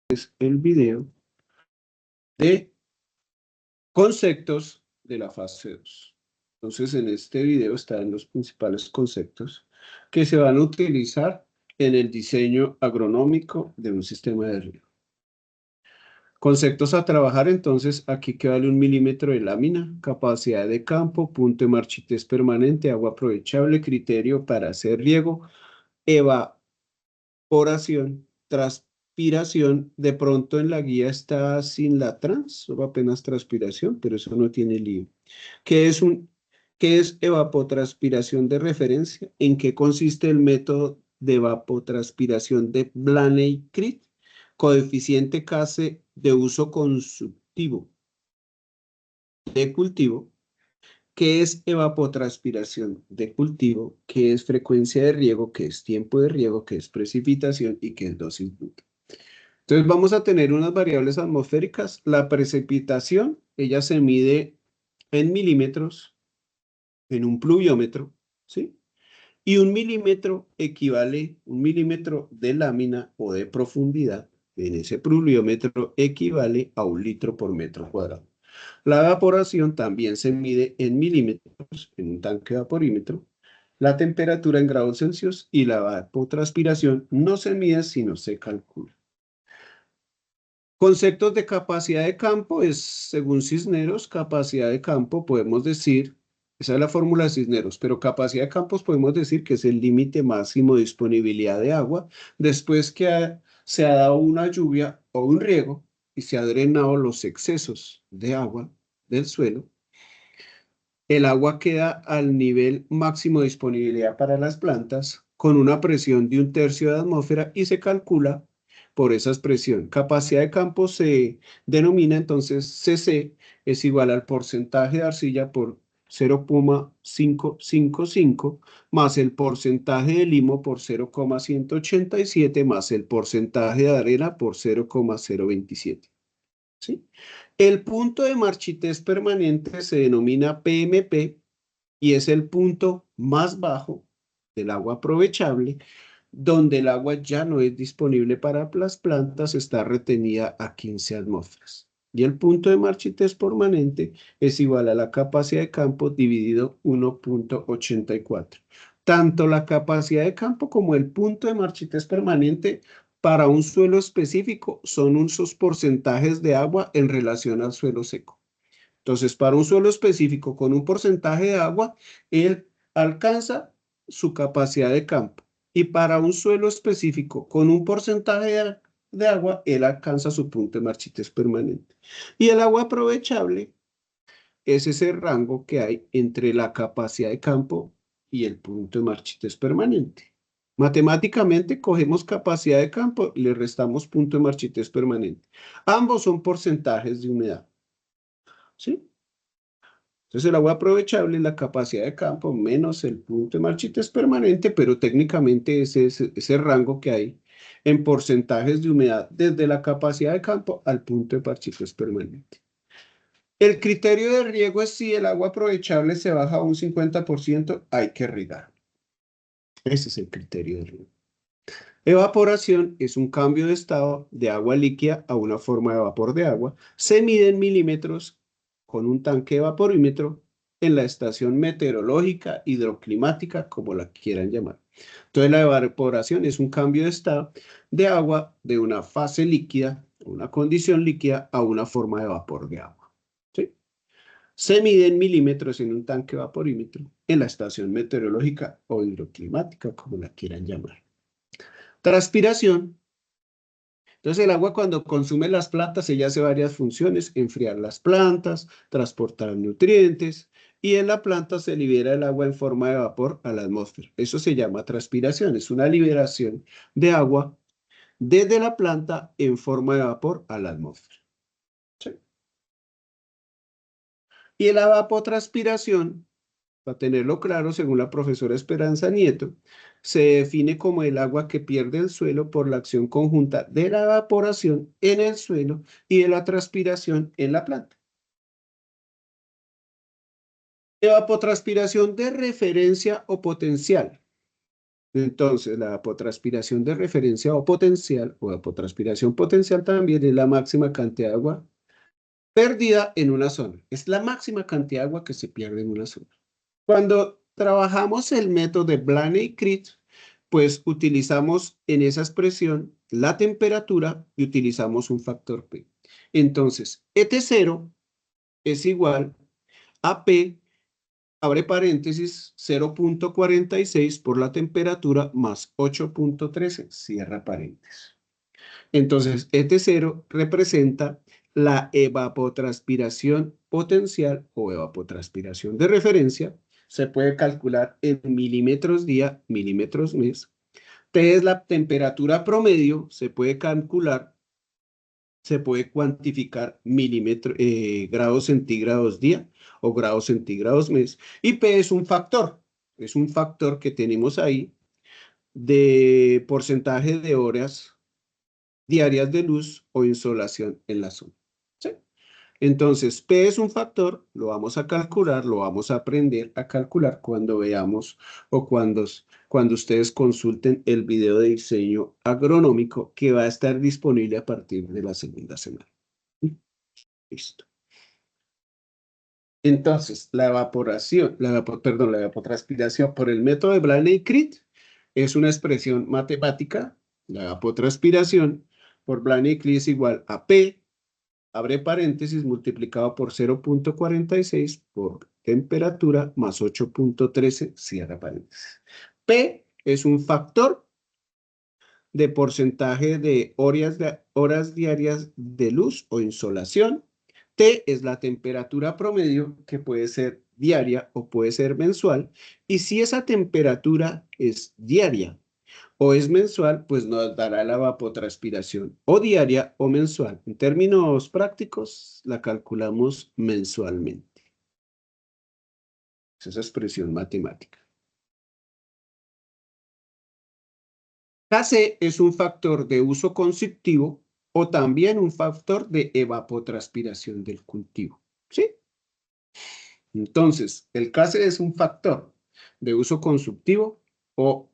el video de conceptos de la fase 2. Entonces, en este video están los principales conceptos que se van a utilizar en el diseño agronómico de un sistema de riego. Conceptos a trabajar, entonces, aquí que vale 1 milímetro de lámina, capacidad de campo, punto de marchitez permanente, agua aprovechable, criterio para hacer riego, evaporación, transpiración. De pronto en la guía está sin la trans, solo apenas transpiración, pero eso no tiene lío. ¿Qué es evapotranspiración de referencia? ¿En qué consiste el método de evapotranspiración de Blaney-Crick? Coeficiente Kase de uso consultivo de cultivo. ¿Qué es evapotranspiración de cultivo? ¿Qué es frecuencia de riego? ¿Qué es tiempo de riego? ¿Qué es precipitación? ¿Y qué es dosis bruta? Entonces vamos a tener unas variables atmosféricas. La precipitación, ella se mide en milímetros, en un pluviómetro, ¿sí? Y 1 milímetro equivale, 1 milímetro de lámina o de profundidad en ese pluviómetro equivale a 1 litro por metro cuadrado. La evaporación también se mide en milímetros en un tanque evaporímetro. La temperatura en grados Celsius y la evapotranspiración no se mide sino se calcula. Conceptos de capacidad de campo es, según Cisneros, capacidad de campo podemos decir, esa es la fórmula de Cisneros, pero capacidad de campos podemos decir que es el límite máximo de disponibilidad de agua después que se ha dado una lluvia o un riego y se ha drenado los excesos de agua del suelo. El agua queda al nivel máximo de disponibilidad para las plantas con una presión de 1/3 de atmósfera y se calcula por esa expresión. Capacidad de campo se denomina entonces CC es igual al porcentaje de arcilla por 0,555 más el porcentaje de limo por 0,187 más el porcentaje de arena por 0,027. ¿Sí? El punto de marchitez permanente se denomina PMP y es el punto más bajo del agua aprovechable, donde el agua ya no es disponible para las plantas, está retenida a 15 atmósferas. Y el punto de marchitez permanente es igual a la capacidad de campo dividido 1,84. Tanto la capacidad de campo como el punto de marchitez permanente para un suelo específico son unos porcentajes de agua en relación al suelo seco. Entonces, para un suelo específico con un porcentaje de agua, él alcanza su capacidad de campo. Y para un suelo específico con un porcentaje de agua, él alcanza su punto de marchitez permanente. Y el agua aprovechable es ese rango que hay entre la capacidad de campo y el punto de marchitez permanente. Matemáticamente cogemos capacidad de campo, le restamos punto de marchitez permanente. Ambos son porcentajes de humedad. ¿Sí? Entonces el agua aprovechable es la capacidad de campo menos el punto de marchitez permanente, pero técnicamente ese rango que hay en porcentajes de humedad desde la capacidad de campo al punto de marchitez permanente. El criterio de riego es si el agua aprovechable se baja a un 50%, hay que regar. Ese es el criterio de riego. Evaporación es un cambio de estado de agua líquida a una forma de vapor de agua. Se mide en milímetros con un tanque evaporímetro en la estación meteorológica, hidroclimática, como la quieran llamar. Entonces la evaporación es un cambio de estado de agua de una fase líquida, una condición líquida, a una forma de vapor de agua. ¿Sí? Se mide en milímetros en un tanque evaporímetro en la estación meteorológica o hidroclimática, como la quieran llamar. Transpiración. Entonces el agua cuando consume las plantas, ella hace varias funciones, enfriar las plantas, transportar nutrientes y en la planta se libera el agua en forma de vapor a la atmósfera. Eso se llama transpiración, es una liberación de agua desde la planta en forma de vapor a la atmósfera. ¿Sí? Y la evapotranspiración, para tenerlo claro, según la profesora Esperanza Nieto, se define como el agua que pierde el suelo por la acción conjunta de la evaporación en el suelo y de la transpiración en la planta. Evapotranspiración de referencia o potencial. Entonces, la evapotranspiración de referencia o evapotranspiración potencial también es la máxima cantidad de agua perdida en una zona. Es la máxima cantidad de agua que se pierde en una zona. Cuando trabajamos el método de Blaney-Crick, pues utilizamos en esa expresión la temperatura y utilizamos un factor P. Entonces, ET0 es igual a P, abre paréntesis, 0.46 por la temperatura más 8.13, cierra paréntesis. Entonces, ET0 representa la evapotranspiración potencial o evapotranspiración de referencia. Se puede calcular en milímetros día, milímetros mes. T es la temperatura promedio, se puede calcular, se puede cuantificar grados centígrados día o grados centígrados mes. Y P es un factor que tenemos ahí de porcentaje de horas diarias de luz o insolación en la zona. ¿Sí? Entonces, P es un factor, lo vamos a calcular, lo vamos a aprender a calcular cuando veamos o cuando ustedes consulten el video de diseño agronómico que va a estar disponible a partir de la segunda semana. Listo. Entonces, la evapotranspiración por el método de Blaney-Crick es una expresión matemática. La evapotranspiración por Blaney-Crick es igual a P, abre paréntesis, multiplicado por 0.46 por temperatura más 8.13, cierra paréntesis. P es un factor de porcentaje de horas diarias de luz o insolación. T es la temperatura promedio, que puede ser diaria o puede ser mensual. Y si esa temperatura es diaria o es mensual, pues nos dará la evapotranspiración o diaria o mensual. En términos prácticos, la calculamos mensualmente. Es esa expresión matemática. Kc es un factor de uso consultivo o también un factor de evapotranspiración del cultivo. ¿Sí? Entonces, el Kc es un factor de uso consultivo o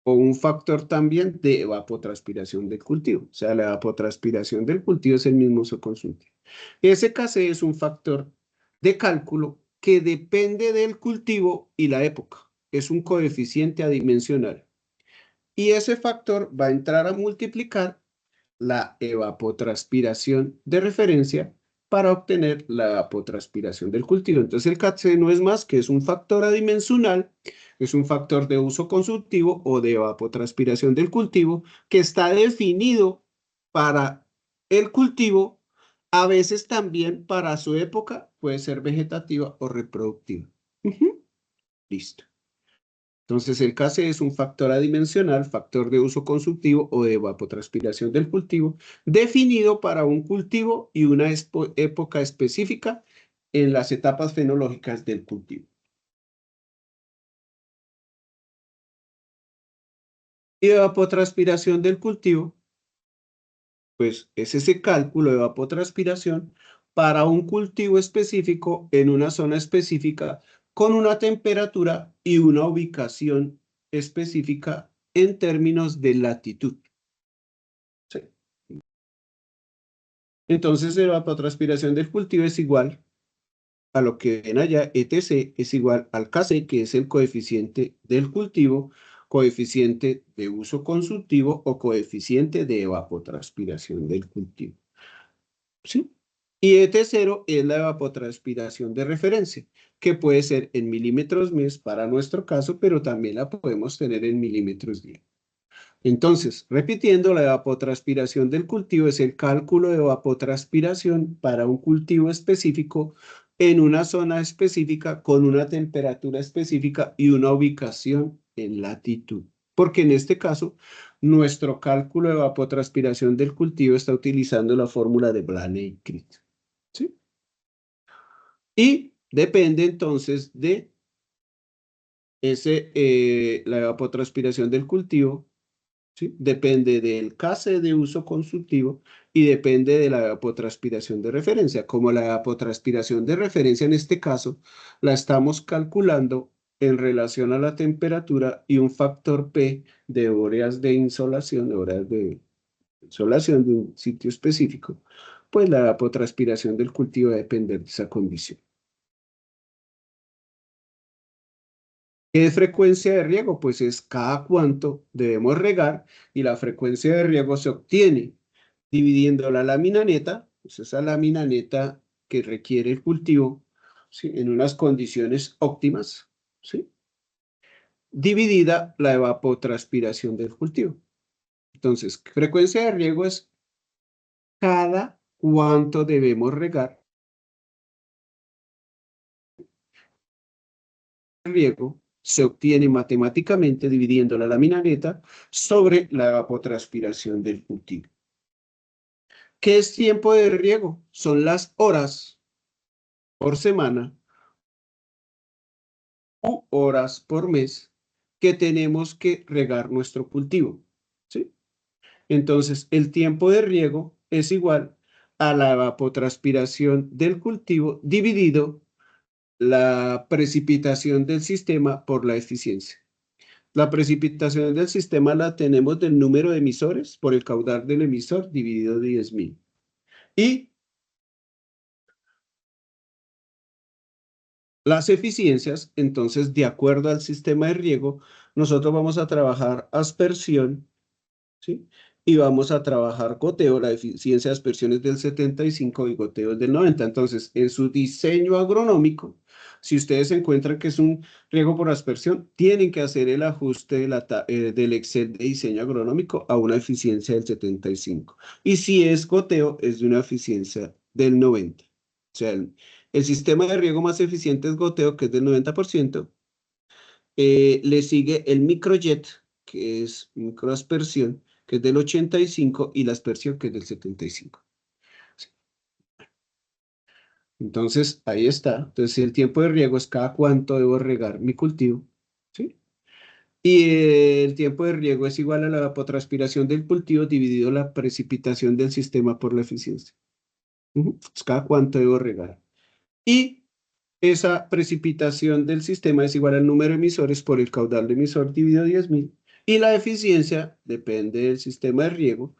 un factor también de evapotranspiración del cultivo. O sea, la evapotranspiración del cultivo es el mismo uso consultivo. Ese Kc es un factor de cálculo que depende del cultivo y la época. Es un coeficiente adimensional. Y ese factor va a entrar a multiplicar la evapotranspiración de referencia para obtener la evapotranspiración del cultivo. Entonces el Kc no es más que es un factor adimensional, es un factor de uso consultivo o de evapotranspiración del cultivo que está definido para el cultivo, a veces también para su época, puede ser vegetativa o reproductiva. Listo. Entonces, el Kc es un factor adimensional, factor de uso consultivo o de evapotranspiración del cultivo, definido para un cultivo y una época específica en las etapas fenológicas del cultivo. Y evapotranspiración del cultivo, pues es ese cálculo de evapotranspiración para un cultivo específico en una zona específica con una temperatura y una ubicación específica en términos de latitud. Sí. Entonces, la evapotranspiración del cultivo es igual a lo que ven allá, ETC es igual al Kc, que es el coeficiente del cultivo, coeficiente de uso consultivo o coeficiente de evapotranspiración del cultivo. ¿Sí? Y ET0 es la evapotranspiración de referencia, que puede ser en milímetros mes para nuestro caso, pero también la podemos tener en milímetros día. Entonces, repitiendo, la evapotranspiración del cultivo es el cálculo de evapotranspiración para un cultivo específico en una zona específica con una temperatura específica y una ubicación en latitud. Porque en este caso, nuestro cálculo de evapotranspiración del cultivo está utilizando la fórmula de Blaney-Crick. ¿Sí? Y depende entonces de la evapotranspiración del cultivo. ¿Sí? Depende del Kc de uso consultivo y depende de la evapotranspiración de referencia. Como la evapotranspiración de referencia en este caso la estamos calculando en relación a la temperatura y un factor P de horas de insolación, de horas de insolación de un sitio específico, pues la evapotranspiración del cultivo va a depender de esa condición. ¿Qué es frecuencia de riego? Pues es cada cuánto debemos regar y la frecuencia de riego se obtiene dividiendo la lámina neta, pues esa lámina neta que requiere el cultivo, ¿sí? En unas condiciones óptimas, ¿sí? Dividida la evapotranspiración del cultivo. Entonces, frecuencia de riego es cada cuánto debemos regar el riego se obtiene matemáticamente dividiendo la lámina neta sobre la evapotranspiración del cultivo. ¿Qué es tiempo de riego? Son las horas por semana u horas por mes que tenemos que regar nuestro cultivo, ¿sí? Entonces, el tiempo de riego es igual a la evapotranspiración del cultivo dividido la precipitación del sistema por la eficiencia. La precipitación del sistema la tenemos del número de emisores por el caudal del emisor dividido 10.000. Y las eficiencias, entonces, de acuerdo al sistema de riego, nosotros vamos a trabajar aspersión, ¿sí? Y vamos a trabajar goteo, la eficiencia de aspersión es del 75 y goteo es del 90. Entonces, en su diseño agronómico, si ustedes encuentran que es un riego por aspersión, tienen que hacer el ajuste del Excel de diseño agronómico a una eficiencia del 75. Y si es goteo, es de una eficiencia del 90. O sea, el sistema de riego más eficiente es goteo, que es del 90%. Le sigue el microjet, que es microaspersión, que es del 85, y la aspersión, que es del 75. Sí. Entonces, ahí está. Entonces, el tiempo de riego es cada cuánto debo regar mi cultivo, ¿sí? Y el tiempo de riego es igual a la evapotranspiración del cultivo dividido la precipitación del sistema por la eficiencia. Es cada cuánto debo regar. Y esa precipitación del sistema es igual al número de emisores por el caudal de emisor dividido 10.000. Y la eficiencia depende del sistema de riego.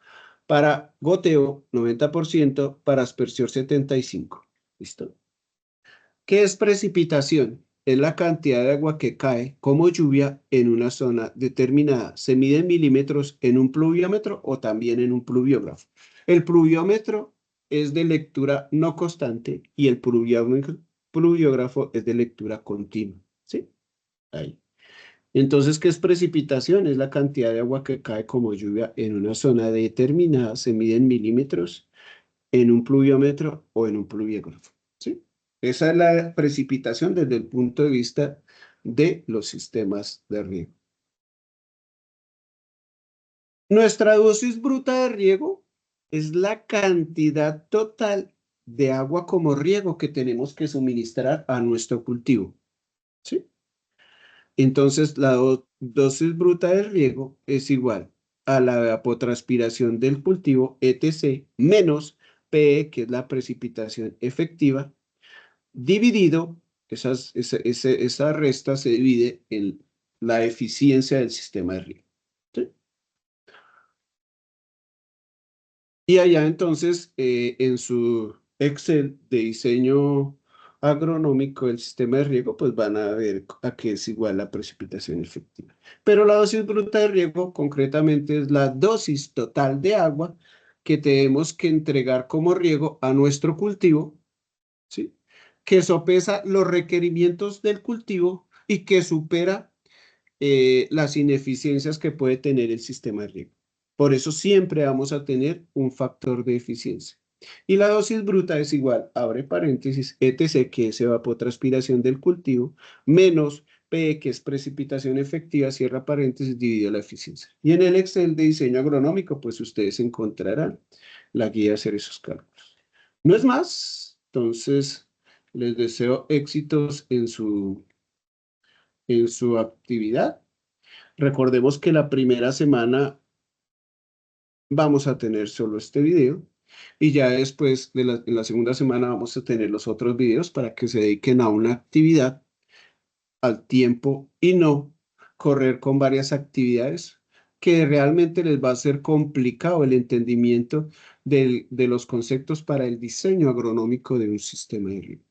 Para goteo, 90%, para aspersión, 75%. ¿Listo? ¿Qué es precipitación? Es la cantidad de agua que cae como lluvia en una zona determinada. Se mide en milímetros en un pluviómetro o también en un pluviógrafo. El pluviómetro es de lectura no constante y el pluviógrafo es de lectura continua. ¿Sí? Ahí. Entonces, ¿qué es precipitación? Es la cantidad de agua que cae como lluvia en una zona determinada. Se mide en milímetros en un pluviómetro o en un pluviógrafo. ¿Sí? Esa es la precipitación desde el punto de vista de los sistemas de riego. Nuestra dosis bruta de riego es la cantidad total de agua como riego que tenemos que suministrar a nuestro cultivo. ¿Sí? Entonces, la dosis bruta de riego es igual a la evapotranspiración del cultivo, etc., menos P, que es la precipitación efectiva, dividido, esa resta se divide en la eficiencia del sistema de riego. ¿Sí? Y allá entonces, en su Excel de diseño agronómico del sistema de riego, pues van a ver a qué es igual la precipitación efectiva. Pero la dosis bruta de riego concretamente es la dosis total de agua que tenemos que entregar como riego a nuestro cultivo, ¿sí? Que sopesa los requerimientos del cultivo y que supera las ineficiencias que puede tener el sistema de riego. Por eso siempre vamos a tener un factor de eficiencia. Y la dosis bruta es igual, abre paréntesis, etc., que es evapotranspiración del cultivo, menos P, que es precipitación efectiva, cierra paréntesis, dividido la eficiencia. Y en el Excel de diseño agronómico, pues ustedes encontrarán la guía a hacer esos cálculos. No es más, entonces les deseo éxitos en su actividad. Recordemos que la primera semana vamos a tener solo este video y ya después en la segunda semana vamos a tener los otros videos para que se dediquen a una actividad al tiempo y no correr con varias actividades que realmente les va a ser complicado el entendimiento de los conceptos para el diseño agronómico de un sistema de riego.